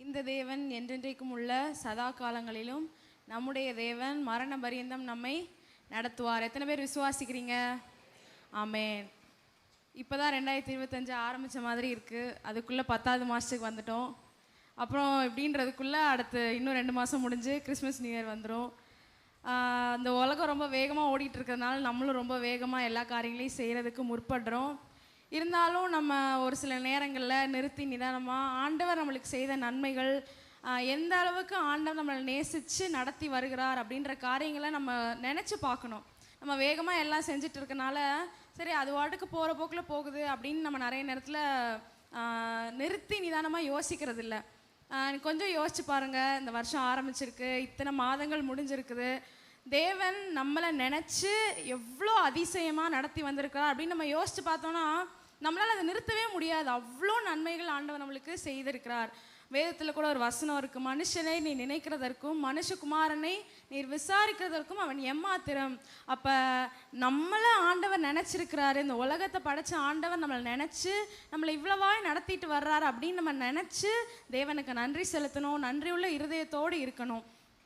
இந்த தேவன் என்றென்றைக்கும் உள்ள சதா காலங்களிலும் நம்முடைய தேவன் மரண பரியந்தம் நம்மை நடத்துவார். எத்தனை பேர் விசுவாசிக்கிறீங்க? ஆமென். இப்போ தான் 2025 ஆரம்பித்த மாதிரி இருக்குது. அதுக்குள்ளே 10வது மாதத்துக்கு வந்துட்டோம். அப்புறம் இப்படின்றதுக்குள்ளே அடுத்து இன்னும் 2 மாதம் முடிஞ்சு கிறிஸ்மஸ் நியூ இயர் வந்துடும். அந்த உலகம் ரொம்ப வேகமாக ஓடிட்டு இருக்கிறதுனால நம்மளும் ரொம்ப வேகமாக எல்லா காரியங்களையும் செய்கிறதுக்கு முற்படுறோம். இருந்தாலும் நம்ம ஒரு சில நேரங்களில் நிறுத்தி நிதானமாக ஆண்டவர் நம்மளுக்கு செய்த நன்மைகள், எந்த அளவுக்கு ஆண்டவர் நம்மளை நேசித்து நடத்தி வருகிறார் அப்படின்ற காரியங்களை நம்ம நினச்சி பார்க்கணும். நம்ம வேகமாக எல்லாம் செஞ்சுட்டு இருக்கனால சரி அது வாட்டுக்கு போகிற போக்கில் போகுது அப்படின்னு நம்ம நிறைய நேரத்தில் நிறுத்தி நிதானமாக யோசிக்கிறது இல்லை. கொஞ்சம் யோசிச்சு பாருங்கள். இந்த வருஷம் ஆரம்பிச்சிருக்கு, இத்தனை மாதங்கள் முடிஞ்சிருக்குது. தேவன் நம்மளை நினச்சி எவ்வளோ அதிசயமாக நடத்தி வந்திருக்கிறார் அப்படின்னு நம்ம யோசித்து பார்த்தோன்னா நம்மளால் அதை நிறுத்தவே முடியாது. அவ்வளோ நன்மைகள் ஆண்டவர் நம்மளுக்கு செய்திருக்கிறார். வேதத்தில் கூட ஒரு வசனம் இருக்குது, மனுஷனை நீ நினைக்கிறதற்கும் மனுஷகுமாரனை நீர் விசாரிக்கிறதற்கும் அவன் எம்மாத்திரம். அப்போ நம்மளை ஆண்டவர் நினச்சிருக்கிறாரு, இந்த உலகத்தை படைச்ச ஆண்டவர் நம்மளை நினச்சி நம்மளை இவ்வளவாய் நடத்திட்டு வர்றாரு அப்படின்னு நம்ம நினச்சி தேவனுக்கு நன்றி செலுத்தணும். நன்றியுள்ள இருதயத்தோடு இருக்கணும்.